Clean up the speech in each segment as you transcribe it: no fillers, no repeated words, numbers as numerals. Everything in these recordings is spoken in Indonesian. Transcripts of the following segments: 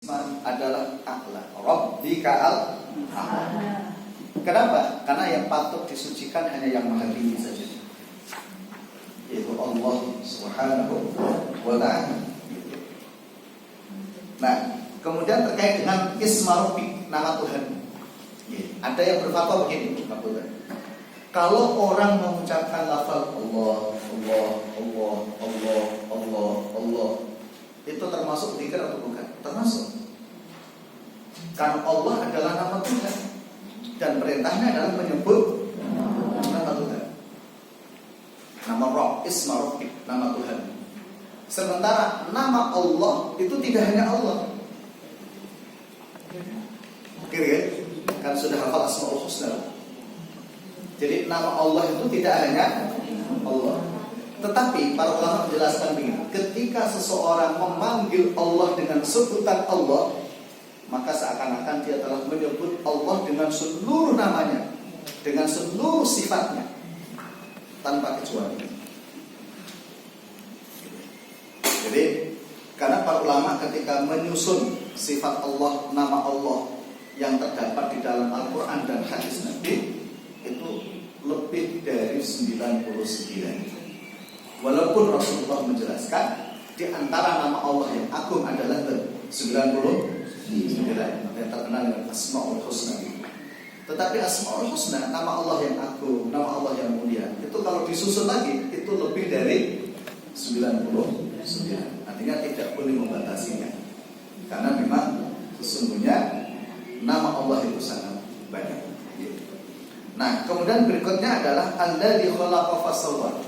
adalah a'la. Rabbika al-a'la. Kenapa? Karena yang patut disucikan hanya yang maha tinggi saja, yaitu Allah Subhanahu wa ta'ala. Nah, kemudian terkait dengan Isma Rabbik, nama Tuhan. Ada yang berfatwa begini, kalau orang mengucapkan lafaz Allah, Allah, Allah, Allah, Allah, Allah, itu termasuk zikir atau bukan? Termasuk. Karena Allah adalah nama Tuhan dan perintahnya adalah menyebut nama Tuhan. Nama Rabb, Isma Rabbik, nama Tuhan. Sementara nama Allah itu tidak hanya Allah. Oke, kan sudah hafal Asmaul Husna. Jadi nama Allah itu tidak hanya Allah. Tetapi para ulama menjelaskan begini, ketika seseorang memanggil Allah dengan sebutan Allah, maka seakan-akan dia telah menyebut Allah dengan seluruh namanya, dengan seluruh sifatnya, tanpa kecuali. Jadi, karena para ulama ketika menyusun sifat Allah, nama Allah yang terdapat di dalam Al-Quran dan hadis Nabi, itu lebih dari 99. Walaupun Rasulullah menjelaskan di antara nama Allah yang agung adalah 99 yang terkenal dengan Asmaul Husna. Tetapi Asmaul Husna, nama Allah yang agung, nama Allah yang mulia, itu kalau disusun lagi itu lebih dari 99. Artinya tidak boleh membatasinya, karena memang sesungguhnya nama Allah itu sangat banyak. Nah, kemudian berikutnya adalah alladzi khalaqa fasawwa.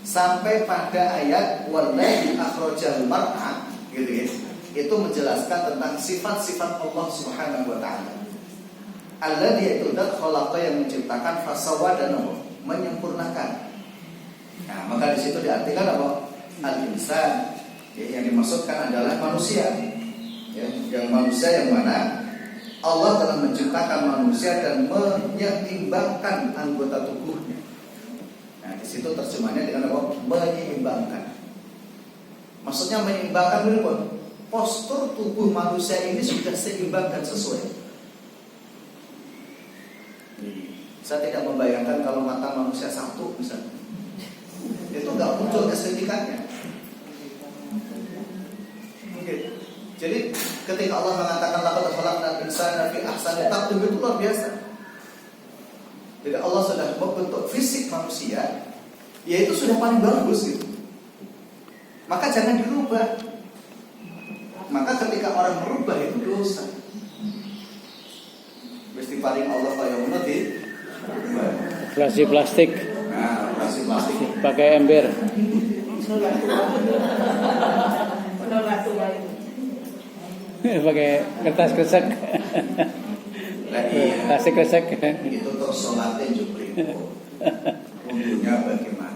Sampai pada ayat wallazi akhrajal mar'a, gitu ya. Itu menjelaskan tentang sifat-sifat Allah Subhanahu wa taala. Alladzi itu zat khalaqa yang menciptakan, fasawwa dan menyempurnakan. Nah, maka di situ diartikan apa? Al-insan, yang dimaksudkan adalah manusia. Ya, yang manusia yang mana Allah telah menciptakan manusia dan menyeimbangkan anggota tubuhnya. Nah, di situ terjemahnya dengan apa? Menyeimbangkan. Maksudnya menyeimbangkan dulu, postur tubuh manusia ini sudah seimbang dan sesuai. Saya tidak membayangkan kalau mata manusia satu misalnya, itu nggak muncul estetikanya. Jadi ketika Allah mengatakan laqad khalaqnal insana fi ahsani taqwim, itu luar biasa. Jadi Allah sudah membentuk fisik manusia, yaitu sudah paling bagus gitu. Maka jangan dirubah. Maka ketika orang merubah itu dosa. Mesti paling Allah kayak mengerti. Plastik. Nah, plastik. Pakai ember. Pakai kertas kresek. Plastik kresek. Itu terus sholatnya juga itu. Umumnya bagaimana?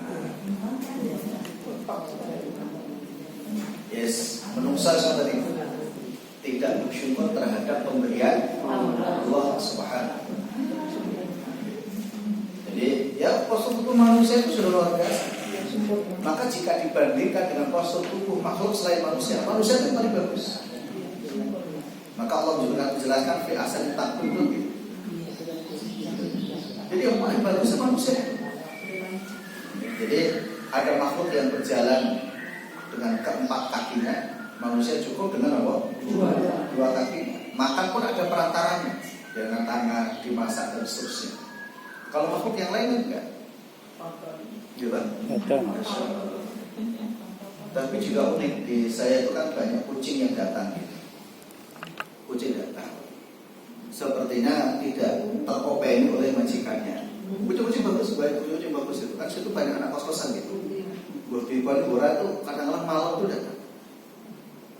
Yes, menungsa tadi tidak bersyukur terhadap pemberian Allah Subhanahu. Jadi ya postur tubuh manusia itu sudah luar biasa. Maka jika dibandingkan dengan postur tubuh makhluk selain manusia, manusia itu paling bagus. Maka Allah juga menjelaskan fi ahsani taqwim. Jadi yang paling bagus manusia. Jadi ada makhluk yang berjalan dengan keempat kakinya, manusia cukup dengan apa? Dua kaki. Makan pun ada perantaranya, dengan tangan dimasak dan seterusnya. Kalau makhluk yang lain enggak. Gitu. Tapi juga unik, di saya itu kan banyak kucing yang datang. Kucing datang, sepertinya tidak terkopeni oleh majikannya. Kucing-kucing bagus, baik kucing bagus itu kan situ banyak anak kos-kosan gitu. Di Bandura itu kadang-kadang malam itu datang.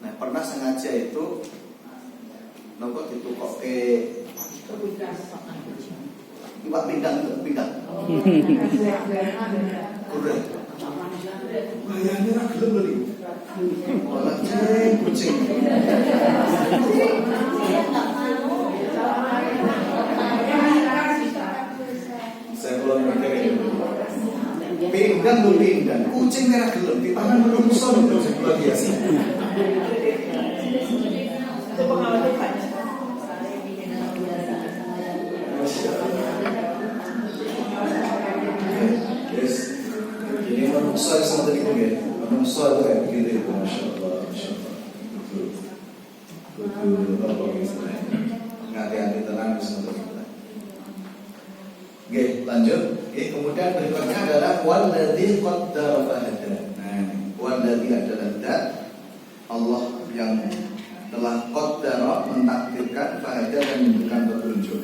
Nah, pernah sengaja itu nopo ditukok ke iwak pindang. Kurang. Bayangnya ra gelem lho. Malah kucing. Saya belum mikir. Pindang, kucing merah gelem di tangan menungso itu biasa. Hati-hati tenang bismillah. Oke, lanjut. Oke, kemudian berikutnya adalah walladzi qaddara fahada. Nah, walladzi adalah zat Allah yang telah qaddara mentakdirkan fahada dan memberikan petunjuk.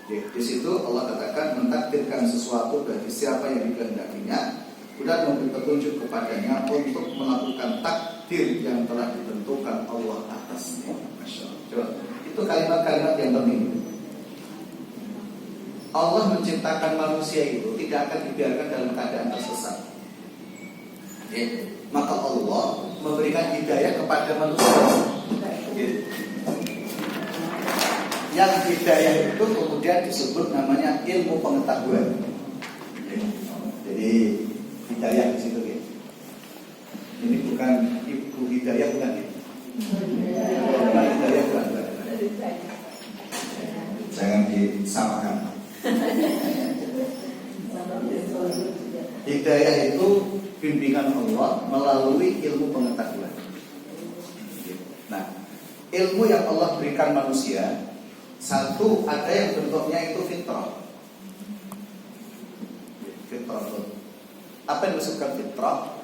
Oke, di situ Allah katakan mentakdirkan sesuatu bagi siapa yang dikehendakinya, dan memberi petunjuk kepadanya untuk melakukan takdir yang telah ditentukan Allah atasnya. Masya Allah. Coba, itu kalimat-kalimat yang penting. Allah menciptakan manusia itu tidak akan dibiarkan dalam keadaan tersesat. Ya. Maka Allah memberikan hidayah kepada manusia. Ya. Yang hidayah itu kemudian disebut namanya ilmu pengetahuan. Ya. Jadi hidayah di situ ya. Ini bukan ibu hidayah, bukan ya. Bukan hidayah, bukan. Jangan disamakan. Hidayah itu bimbingan Allah melalui ilmu pengetahuan. Nah, ilmu yang Allah berikan manusia, satu ada yang bentuknya itu fitrah. Fitrah. Apa yang disebutkan fitrah?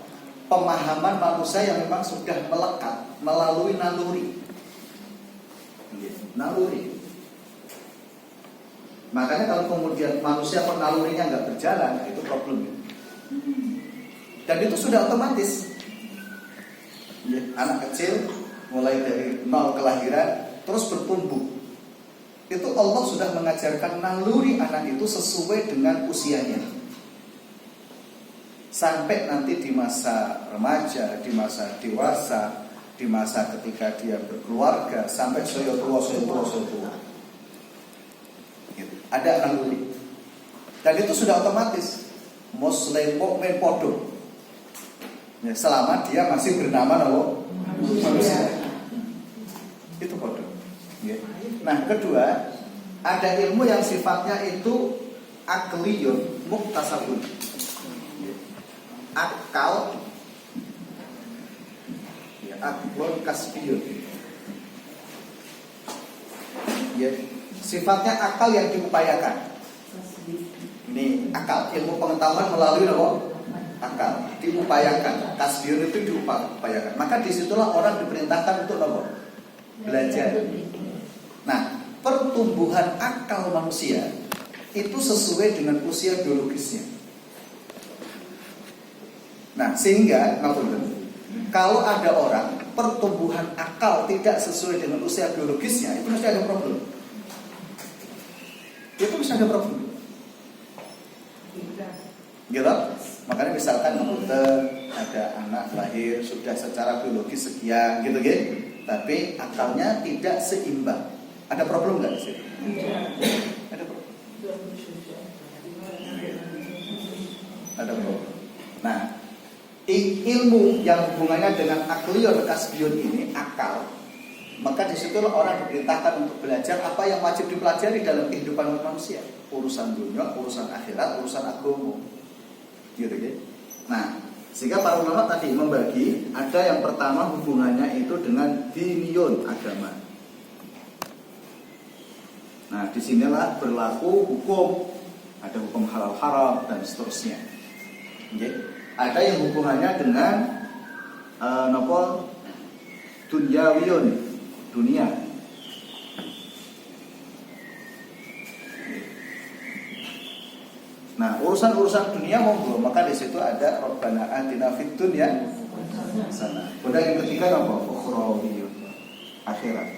Pemahaman manusia yang memang sudah melekat melalui naluri. Naluri. Makanya kalau kemudian manusia nalurinya nggak berjalan, itu problem. Dan itu sudah otomatis. Anak kecil mulai dari nol kelahiran terus bertumbuh. Itu Allah sudah mengajarkan naluri anak itu sesuai dengan usianya. Sampai nanti di masa remaja, di masa dewasa, di masa ketika dia berkeluarga, sampai soyo tua. Ada naluri. Dan itu sudah otomatis. Muslim mukmin podo. Ya, selama dia masih bernama manusia. Itu podo. Ya. Nah, kedua, ada ilmu yang sifatnya itu akliyun muktasabun. Ya. Akal, ya, aklun kasbiyun. Ya. Sifatnya akal yang diupayakan. Ini akal, ilmu pengetahuan melalui akal diupayakan. Kasbiyun itu diupayakan. Maka disitulah orang diperintahkan untuk belajar. Nah, pertumbuhan akal manusia itu sesuai dengan usia biologisnya. Nah, sehingga kalau ada orang pertumbuhan akal tidak sesuai dengan usia biologisnya, itu mesti ada problem. Itu bisa ada problem. Gitu? Makanya misalkan ada anak lahir sudah secara biologis sekian gitu. Tapi akalnya tidak seimbang. Ada problem nggak di sini? Ada problem. Ada problem. Nah, ilmu yang hubungannya dengan akliyun kasbiyun ini, akal, maka disitulah orang diperintahkan untuk belajar apa yang wajib dipelajari dalam kehidupan manusia. Urusan dunia, urusan akhirat, urusan agama. Gitu. Nah, sehingga para ulama tadi membagi, ada yang pertama hubungannya itu dengan diniyun, agama. Nah, disinilah berlaku hukum. Ada hukum halal haram dan seterusnya. Ada yang hubungannya dengan dunyawiyun, dunia. Nah, urusan-urusan dunia monggo, maka di situ ada Rabbana atina fid dunya hasanah. Kemudian yang ketiga apa? Ukhrawiyun, akhirat.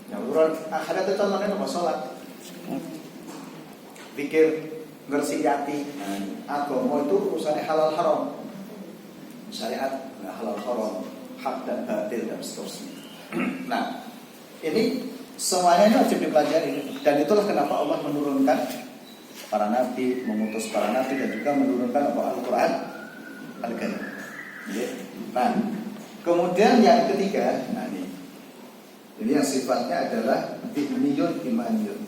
Nah, urusan akhirat itu contohnya apa? Salat. Pikir ngersiyati. Agama itu urusannya halal haram. Syariat halal haram, hak dan batil dan seterusnya. Nah, ini semuanya ini wajib dipelajari. Dan itulah kenapa Allah menurunkan para nabi, mengutus para nabi, dan juga menurunkan Al-Quran Al-Karim. Nah, kemudian yang ketiga, nah ini yang sifatnya adalah dihniyun imaniyun,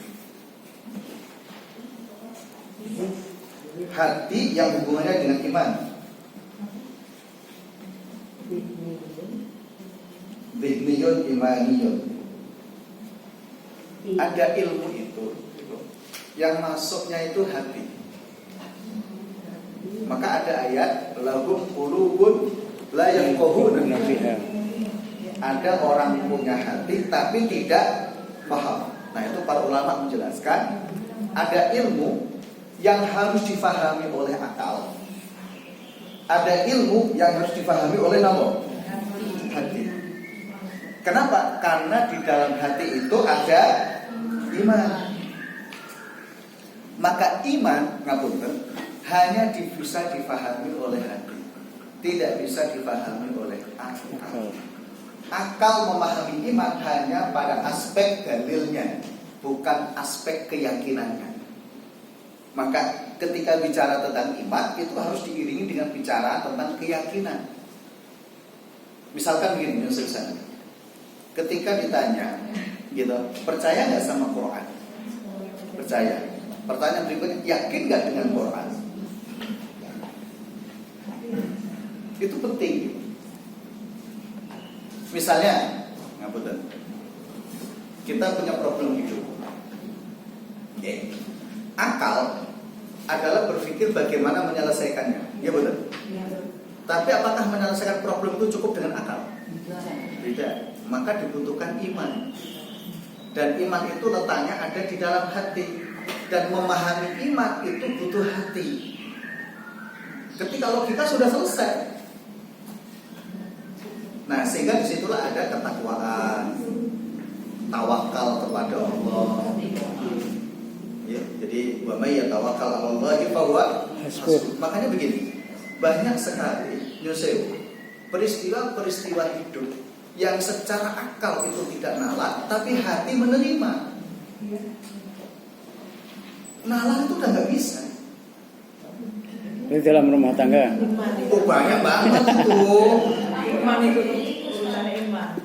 hati yang hubungannya dengan iman. ilmiyun imaniyun. Ada ilmu itu yang masuknya itu hati. Maka ada ayat lahum qulubun la yafqahuna biha. Ada orang punya hati tapi tidak paham. Nah, itu para ulama menjelaskan ada ilmu yang harus difahami oleh akal. Ada ilmu yang harus difahami oleh hati. Kenapa? Karena di dalam hati itu ada iman. Maka iman, ngapunten, hanya bisa difahami oleh hati, tidak bisa difahami oleh akal. Akal memahami iman hanya pada aspek dalilnya, bukan aspek keyakinannya. Maka ketika bicara tentang iman, itu harus diiringi dengan bicara tentang keyakinan. Misalkan begini, Yusuf, ketika ditanya, gitu, percaya nggak sama Quran? Percaya. Pertanyaan berikutnya, yakin nggak dengan Quran? Itu penting. Misalnya, ngapunten, kita punya problem hidup. Akal adalah berpikir bagaimana menyelesaikannya, ya betul. Tapi apakah menyelesaikan problem itu cukup dengan akal? Tidak. Maka dibutuhkan iman. Dan iman itu letaknya ada di dalam hati. Dan memahami iman itu butuh hati. Ketika logika sudah selesai. Nah, sehingga disitulah ada ketakwaan, tawakal kepada Allah. Ya, jadi wa may yatawakkal 'ala Allahi fa huwa hasbuh. Makanya begini, banyak sekali Yusuf peristiwa-peristiwa hidup yang secara akal itu tidak nalar, tapi hati menerima. Nalar itu udah nggak bisa. Di dalam rumah tangga. Oh, banyak banget itu. Iman itu urusan iman.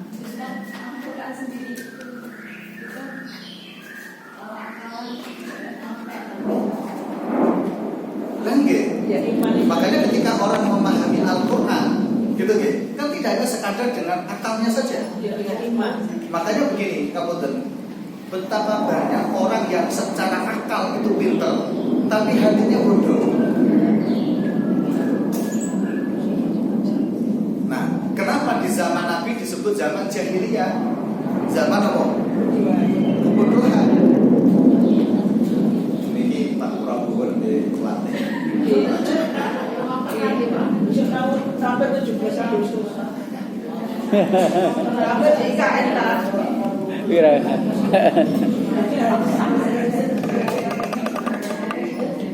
Ya, iman itu. Makanya ketika orang memahami Al-Quran, gitu kan tidak hanya sekadar dengan akalnya saja. Ya, iman. Makanya begini, ngapunten, betapa banyak orang yang secara akal itu pintar, tapi hatinya bodoh. Nah, kenapa di zaman Nabi disebut zaman jahiliyah? Zaman apa? Kebodohan. Ini Pak Prabowo di Klaten. Sampai 17 Agustus. Sampai di IKN lah. Kira.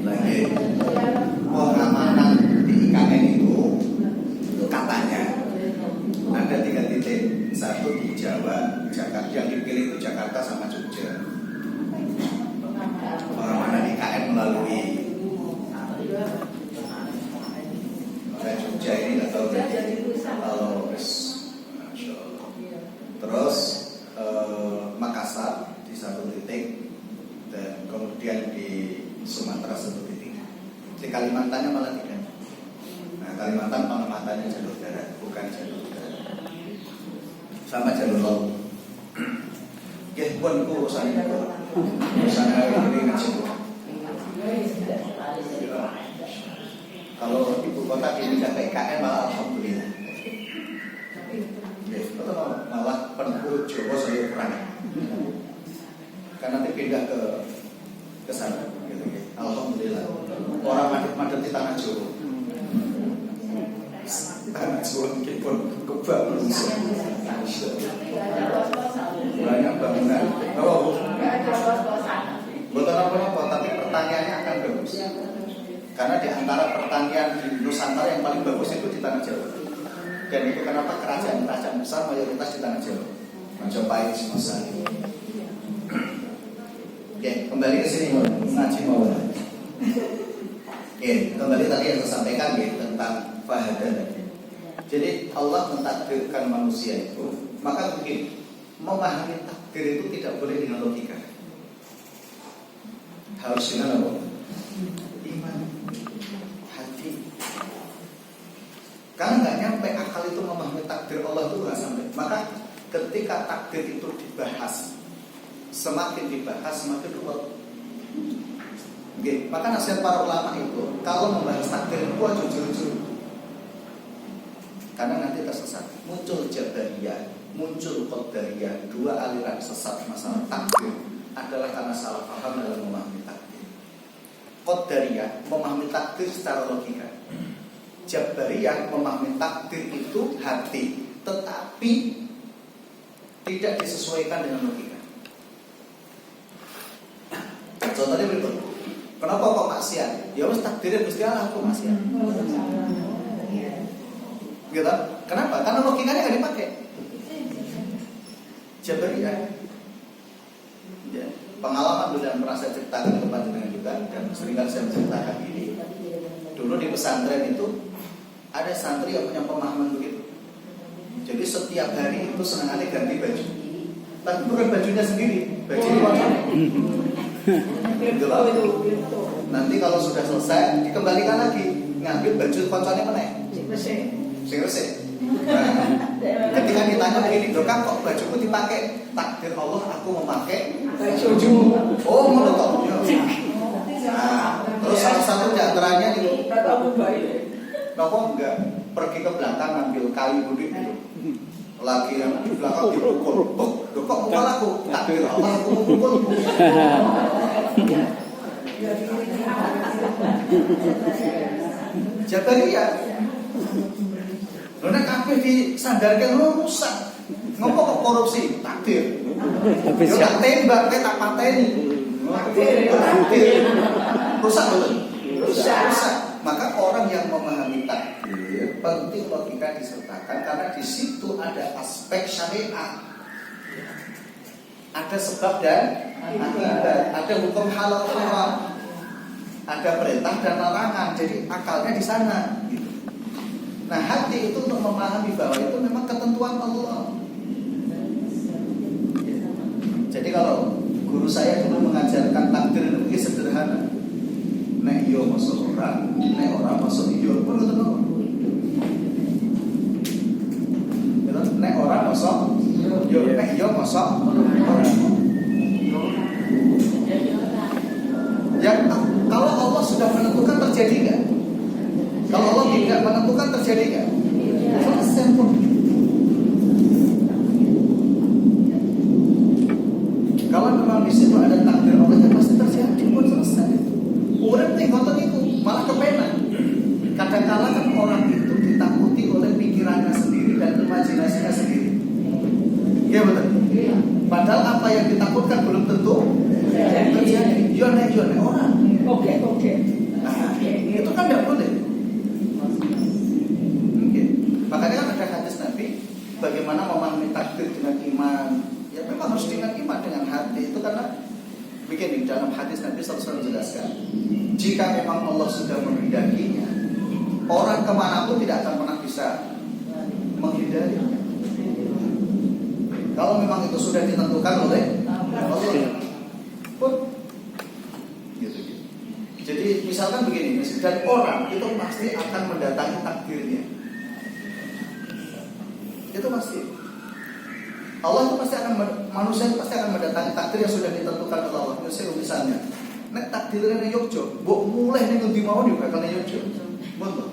Lagi pengamanan di IKN itu katanya ada 3 titik. Satu di Jawa, Jakarta, yang dipilih itu Jakarta sama Jogja. Pengamanan IKN melalui Jogja ini nggak tahu kalau Masya Allah. Terus Makassar di 1 titik, dan kemudian di Sumatera 1 titik. Di Kalimantannya malah tidak. Nah, Kalimantan pengamatannya jalur darat, bukan jalur darat, sama jalur laut. Ya, pun urusan itu, urusan ini ngaji. Kalau ibu kota pindah ke IKN malah alhamdulillah. Ya, betul, malah penduduk Jawa saya kurang. Karena nanti pindah ke sana, gitu, gitu. Alhamdulillah. Orang madep-madep di tanah Jawa. Tanah Jawa mungkin pun kebangun. Banyak bangunan. Oh, betul apa-apa, tapi pertanyaannya akan bagus. Karena di antara pertanian di Nusantara yang paling bagus itu di tanah Jawa. Dan itu kenapa kerajaan-kerajaan besar mayoritas di tanah Jawa. Majapahit, Singosari. Oke, kembali ke sini ngaji mau. Oke, kembali tadi yang saya sampaikan tentang fahadah. Jadi Allah mentakdirkan manusia itu, maka begini, memahami takdir itu tidak boleh dengan logika. Harus dengan apa? Iman, hati. Karena nggak nyampe akal itu memahami takdir Allah itu nggak sampai. Maka ketika takdir itu dibahas, semakin dibahas semakin ruwet. Maka nasihat para ulama itu kalau membahas takdir itu jujur-jujur, karena nanti tersesat. Muncul Jabariyah, muncul Qadariyah, dua aliran sesat masalah takdir adalah karena salah paham dalam memahami takdir. Qadariyah memahami takdir secara logika, Jabariyah memahami takdir itu hati, tetapi tidak disesuaikan dengan logika. Contohnya berikut. Kenapa kok maksiat? Ya wis takdirnya Gusti Allah aku maksiat. Gitu? Kenapa? Karena logikanya nggak dipakai. Jabariyah. Ya, pengalaman dulu yang pernah saya ceritakan kepada dengan juga, dan seringkali saya menceritakan ini. Dulu di pesantren itu ada santri yang punya pemahaman begitu. Jadi setiap hari itu senangannya ganti baju. Tapi bukan bajunya sendiri, bajunya warnanya. Nanti kalau sudah selesai dikembalikan lagi, ngambil baju koncone mana? Sing resik. Nah, ketika ditanya begini, "Loh Kang, kok bajuku dipakai?" Takdir Allah aku memakai baju. Oh, ngono toh. Nah, terus salah satu di antaranya itu nopo enggak pergi ke belakang ngambil kayu budik itu. Lagi yang di belakang dipukul. Loh, kok mukul aku? Takdir Allah aku mukul. Jabariyah. Lho nek kabeh disandarke rusak. Ngopo kok korupsi? Takdir. Yo tak tembak kowe tak pateni. Takdir. Rusak betul. Rusak. Maka orang yang memahami takdir penting logika disertakan karena di situ ada aspek syariat. Ada sebab dan akibat, ada hukum halal haram, ada perintah dan larangan. Jadi akalnya di sana. Gitu. Nah hati itu untuk memahami bahwa itu memang ketentuan Allah. Jadi kalau guru saya dulu mengajarkan takdir itu sederhana. Nek yo masuk orang, nek orang masuk yo pun betul. Nek orang masuk yo, nek yo masuk orang. Ya kalau Allah sudah menentukan terjadi nggak? Kalau Allah tidak menentukan terjadi nggak? Selesai pun. Kalau memang di situ ada takdir Allah yang pasti terjadi pun selesai. Urip ning ngoten niku malah kepenak. Kadang-kala kan orang itu ditakuti oleh pikirannya sendiri dan imajinasinya sendiri. Iya betul. Padahal apa yang ditakutkan belum tentu terjadi. Yo nek orang. Oke. Nah, itu kan tidak boleh. Okay. Makanya kan ada hadis Nabi bagaimana memahami takdir dengan iman. Ya memang harus dengan iman, dengan hati. Itu karena begini dalam hadis Nabi SAW menjelaskan, jika memang Allah sudah menghendakinya, orang kemanapun tidak akan pernah bisa menghindarinya. Kalau memang itu sudah ditentukan oleh Allah pun gitu. Jadi misalkan begini, dan orang itu pasti akan mendatangi takdirnya. Itu pasti. Allah itu pasti akan, manusia itu pasti akan mendatangi takdir yang sudah ditentukan oleh Allah. Misalnya, nek takdirnya ning Yogyo, mbok mulai ning ngendi mawon yo bakal ning Yogyo. Betul.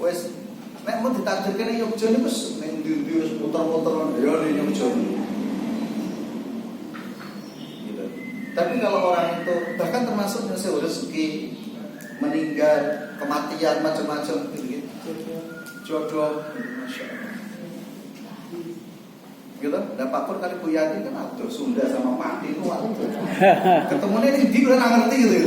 Wes nek mau ditakdirkan ning Yogyo niku wis ning ndi wis muter-muter yo ning Yogyo. Gitu. Tapi kalau orang itu bahkan termasuk yang rezeki, meninggal, kematian macam-macam gitu. Jodoh, Masya Allah. Gitu, dan Pak Pur kali Bu Yati kan aduh Sunda sama Pati itu waktu ketemunya ini dia udah ngerti gitu.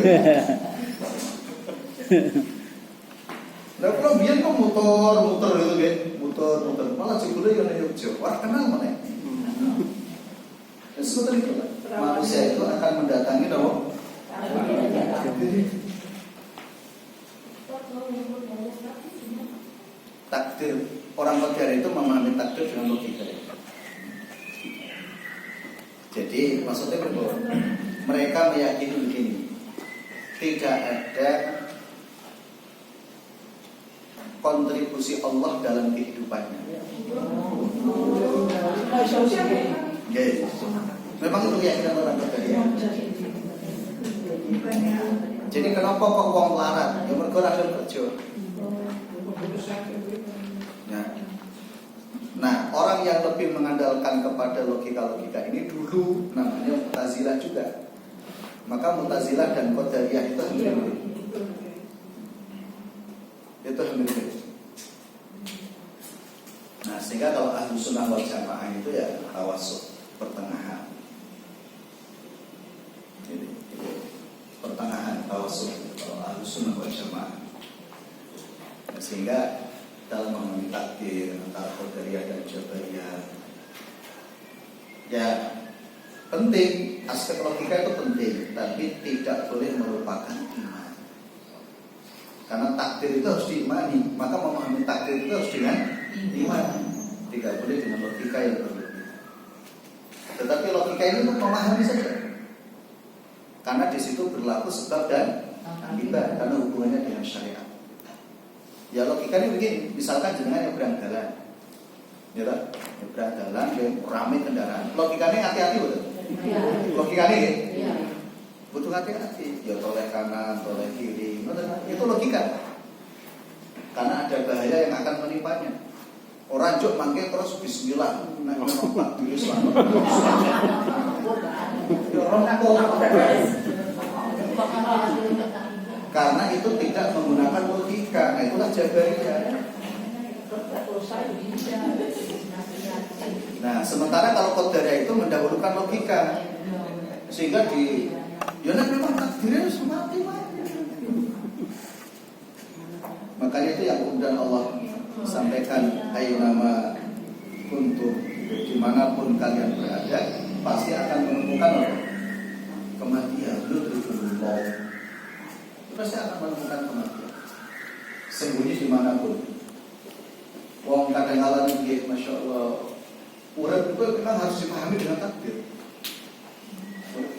Nah kalau biar kok muter gitu kan, muter malah cikulah yang Yogyo, orang kenal mana? Ya seperti itu lah. Manusia itu akan mendatangi dong. Takdir orang Qadariyah itu memahami takdir dengan logika. Jadi maksudnya berbeda. Mereka meyakini begini, tidak ada kontribusi Allah dalam kehidupannya. Yes. Memang itu keyakinan orang Qadariyah. Jadi kenapa kok wong larat? Ya mergo ora kerja. Ya. Nah, orang yang lebih mengandalkan kepada logika-logika ini dulu namanya Mu'tazilah juga. Maka Mu'tazilah dan Qadariyah itu hampir. Nah, sehingga kalau Ahlus Sunnah wal Jamaah itu ya tawassul, pertengahan. Jadi, pertengahan tawassul kalau Ahlus Sunnah wal Jamaah. Nah, sehingga dalam memahami takdir antara Qadariyah dan Jabariyah, ya penting, aspek logika itu penting, tapi tidak boleh melupakan iman. Karena takdir itu harus diimani, maka memahami takdir itu harus dengan iman. Tidak boleh dengan logika yang berlebihan. Tetapi logika ini untuk memahami saja. Karena di situ berlaku sebab dan akibat, karena hubungannya dengan syariat. Ya logikanya begini, misalkan jenengan yang beranggalan, ya kan? Beranggalan yang ramai kendaraan. Logikanya hati-hati betul. Logikanya ya. Butuh hati-hati. Ya toleh kanan, toleh kiri, itu logika. Karena ada bahaya yang akan menimpanya. Orang juk mangke terus bismillah, nek nompak diri selamat. Ya orang karena itu tidak menggunakan logika. Nah itulah Jabariyah. Nah sementara kalau Qadariyah itu mendahulukan logika, sehingga di memang takdirnya semati. Makanya itu yang kemudian Allah sampaikan, ayo nama kuntum, dimanapun kalian berada pasti akan menemukan kematian. Pasti akan menemukan kematian. Sembunyi dimanapun. Wong kadang-kadang ini, masya Allah, urip itu memang harus dipahami dengan takdir.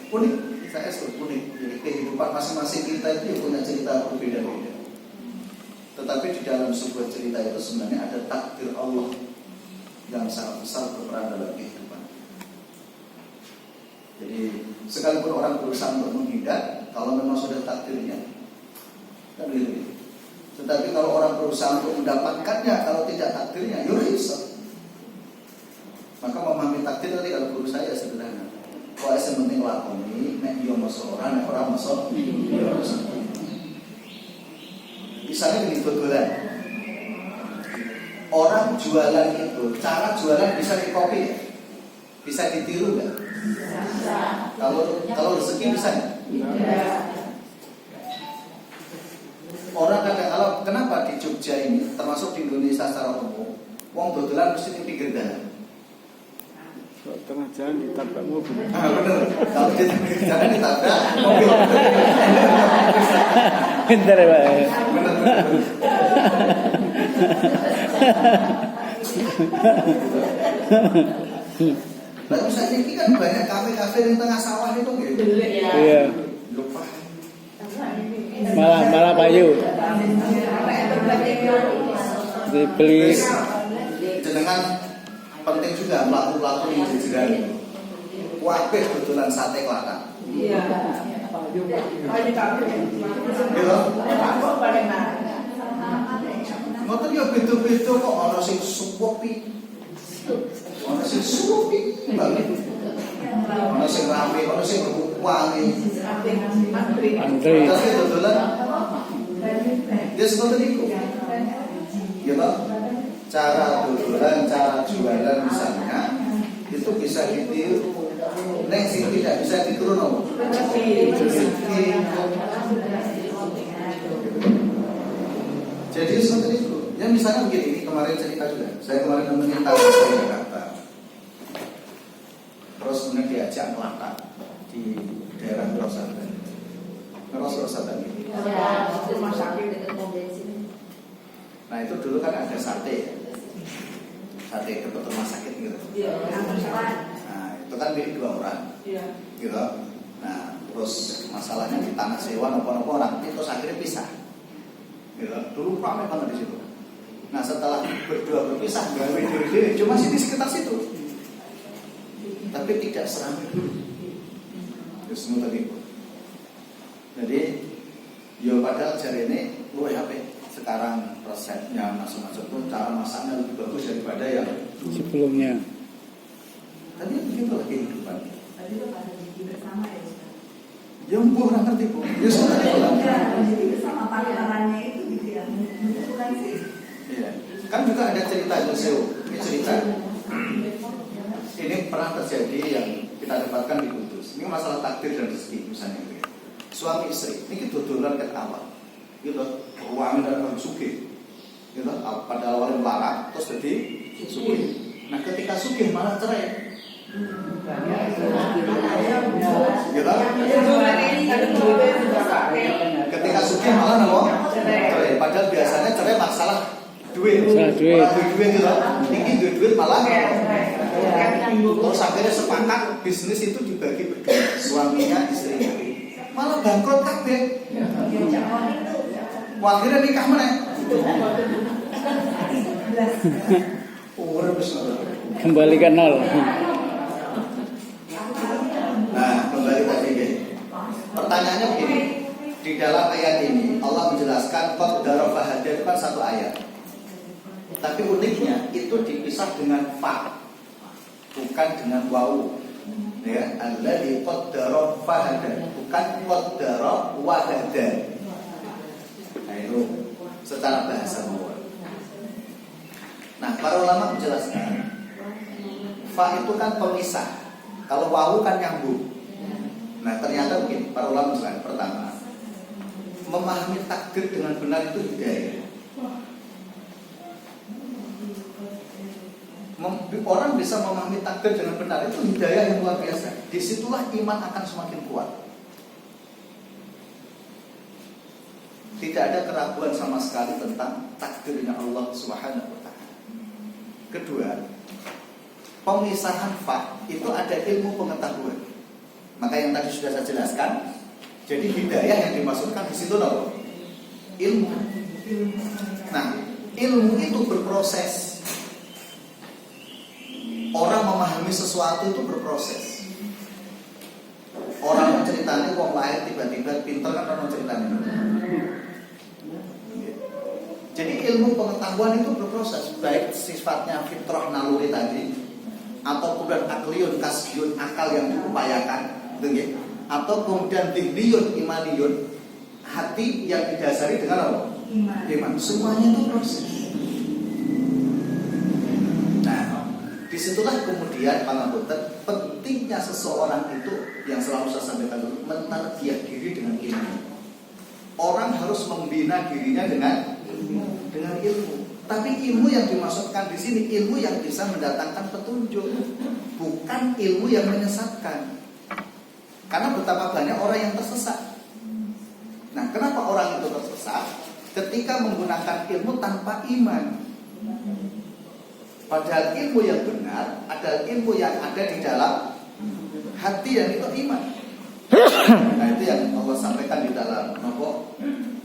Unik, saya sebut unik. Jadi kehidupan masing-masing kita itu punya cerita berbeda-beda. Tetapi di dalam sebuah cerita itu sebenarnya ada takdir Allah yang sangat besar berperan dalam kehidupan. Jadi sekalipun orang berusaha untuk menghindar, kalau memang sudah takdirnya, kan gitu. Tetapi kalau orang berusaha untuk mendapatkannya, kalau tidak takdirnya, yurisa. Maka memahami takdir tadi kalau guru saya sederhana. Kok yang penting lakoni, nek yo masuk orang, nek orang masuk. Misalnya di dodolan, orang jualan itu, cara jualan bisa dikopi, bisa ditiru nggak? Kalau rezeki bisa nggak? Orang kadang-kadang kenapa di Jogja ini, termasuk di Indonesia secara umum, wong dodolan mesti di pinggir jalan. Tengah jalan ditabrak mobil. Benar. Kalau di pinggir jalan ditabrak mobil. Pintar ya Pak. Benar. Nah, misalnya ini kan banyak kafe-kafe di tengah sawah itu gitu. Iya. Lupa. Malah payu. Dibeli. Jenengan penting juga melaku-laku di jajaran. Wabeh betulan sate kelata. Iya. Ngoten yo beda-beda kok ana sing suwopi. Ana sing suwopi banget. Ana sing rame, ana sing wangi. Antri. Tapi dodolan dia seperti itu. Ya Pak. Cara dodolan, cara jualan misalnya itu bisa ditiru. Nek sing tidak bisa ditiru no. Jadi seperti itu. Ya misalnya begini, kemarin cerita juga. Saya kemarin nemenin tamu saya di Jakarta. Terus kemudian diajak melangkah di daerah Rosadan. Rosadan ini. Rumah sakit. Nah itu dulu kan ada sate, sate dekat rumah sakit gitu. Nah itu kan milik 2 orang, gitu. Nah terus masalahnya di tanah sewa nopo-nopo orang itu akhirnya pisah. Gitu. Dulu ramai banget di situ. Nah setelah berdua berpisah gawe diri cuma sih di sekitar situ, tapi tidak seramai dulu. Terus tadi. Jadi yo padahal jari ini luwe HP. Sekarang resepnya masuk-masuk pun cara masaknya lebih bagus daripada yang sebelumnya. Tapi begitulah kehidupan. Tadi itu pada jadi bersama ya Ustaz. Yang orang ngerti bu. Ya sudah lah. Jadi bersama pacarannya itu gitu ya. Bukan sih. Iya. Kan juga ada cerita Yosef. Ini cerita. Ini pernah terjadi yang kita dapatkan di Kudus. Ini masalah takdir dan rezeki misalnya. Suami istri. Ini dodolan ke awal. Gitu. Ruangan dan orang sugih. Gitu. Pada awalnya melarat terus jadi sugih. Nah ketika sugih malah cerai. Gitu. Ketika sugih malah nopo cerai. Padahal biasanya cerai masalah duit. Masalah duit gitu. Tinggi duit malah. Terus akhirnya sepakat bisnis itu dibagi berdua, suaminya istrinya. Malah bangkrut kabeh. Akhirnya nikah mana? Kembali ke nol. Nah, kembali tadi ya. Pertanyaannya begini. Di dalam ayat ini Allah menjelaskan qaddara fahada itu kan satu ayat. Tapi uniknya itu dipisah dengan fa, bukan dengan wawu. Ya, alladzi qaddara fahada, bukan qaddara wahada. Nah, itu secara bahasa bawah. Nah, para ulama menjelaskan fa itu kan pemisah. Kalau wawu kan nyambung. Nah, ternyata begini, para ulama menjelaskan pertama, memahami takdir dengan benar itu hidayah. Orang bisa memahami takdir dengan benar itu hidayah yang luar biasa. Disitulah iman akan semakin kuat. Tidak ada keraguan sama sekali tentang takdirnya Allah Subhanahu wa ta'ala. Kedua, pemisahan fa itu ada ilmu pengetahuan. Maka yang tadi sudah saya jelaskan, jadi hidayah yang dimaksudkan di situ loh, ilmu. Nah, ilmu itu berproses. Orang memahami sesuatu itu berproses. Orang menceritani wong lahir tiba-tiba pinter kan orang menceritani. Jadi ilmu pengetahuan itu berproses, baik sifatnya fitrah naluri tadi, atau kemudian akliyun kasbiyun akal yang diupayakan, gitu, atau kemudian dihliyun imaniyun hati yang didasari dengan apa? Iman. Semuanya itu proses. Nah, disitulah kemudian pangapunten pentingnya seseorang itu yang selalu saya sampaikan dulu, mentarbiah diri dengan ilmu. Orang harus membina dirinya dengan ilmu. Tapi ilmu yang dimaksudkan di sini ilmu yang bisa mendatangkan petunjuk, bukan ilmu yang menyesatkan. Karena betapa banyak orang yang tersesat. Nah, kenapa orang itu tersesat? Ketika menggunakan ilmu tanpa iman. Padahal ilmu yang benar adalah ilmu yang ada di dalam hati dan itu iman. Nah, itu yang Allah sampaikan di dalam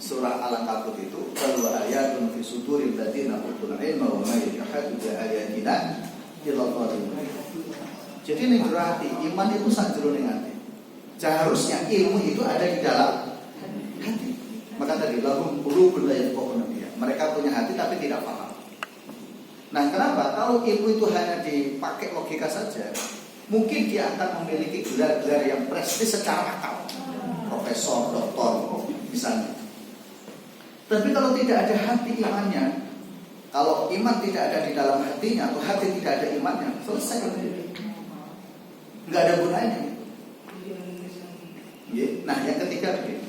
surah Al-Ankabut itu, bahwa ayatun fi suduril ladzina utul ilma wa may yahadu bi ayatina illa dhalimun. Jadi ini berarti iman itu sakjroning hati. Seharusnya ilmu itu ada di dalam hati. Maka tadi lahum qulubun la yafqahuna biha. Mereka punya hati tapi tidak paham. Nah, kenapa? Kalau ilmu itu hanya dipakai logika saja, mungkin dia akan memiliki gelar-gelar yang prestis secara akal, profesor, doktor, misalnya. Tapi kalau tidak ada hati imannya, kalau iman tidak ada di dalam hatinya atau hati tidak ada imannya, selesai. Nggak ada gunanya. Nah, yang ketiga begini.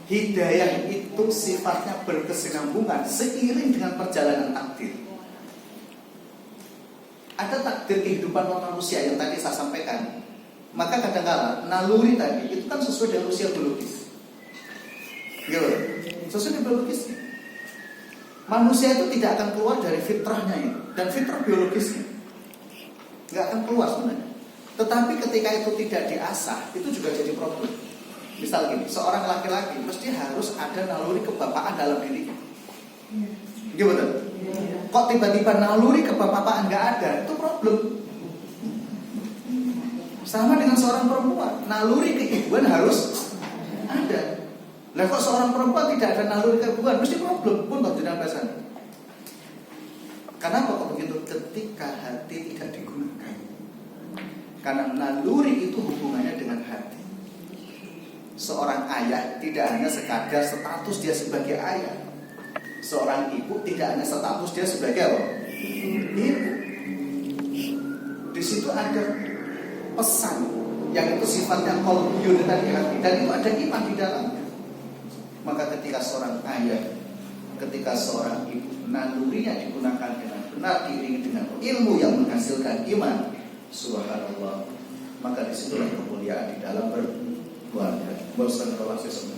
Hidayah itu sifatnya berkesinambungan seiring dengan perjalanan takdir. Ada takdir kehidupan manusia yang tadi saya sampaikan. Maka kadang-kala naluri tadi itu kan sesuai dengan usia biologis. Gitu. Sesuai dengan biologis. Manusia itu tidak akan keluar dari fitrahnya itu, dan fitrah biologisnya nggak akan keluar sebenarnya. Tetapi ketika itu tidak diasah, itu juga jadi problem. Misal gini, seorang laki-laki mesti harus ada naluri kebapaan dalam dirinya. Gimana? Kok tiba-tiba naluri kebapaan nggak ada? Itu problem. Sama dengan seorang perempuan, naluri keibuan harus ada. Lah kok seorang perempuan tidak ada naluri keibuan, mesti problem pun tidak pesan. Kenapa kok begitu? Ketika hati tidak digunakan. Karena naluri itu hubungannya dengan hati. Seorang ayah tidak hanya sekadar status dia sebagai ayah. Seorang ibu tidak hanya status dia sebagai apa? Ibu. Di situ ada pesan yang itu sifatnya qalbiyun tadi hati, dan itu ada iman di dalamnya. Maka ketika seorang ayah, ketika seorang ibu nalurinya digunakan dengan benar, diiringi dengan ilmu yang menghasilkan iman, subhanallah, maka disitulah kemuliaan di dalam berkeluarga. Bersama Allah sesuatu.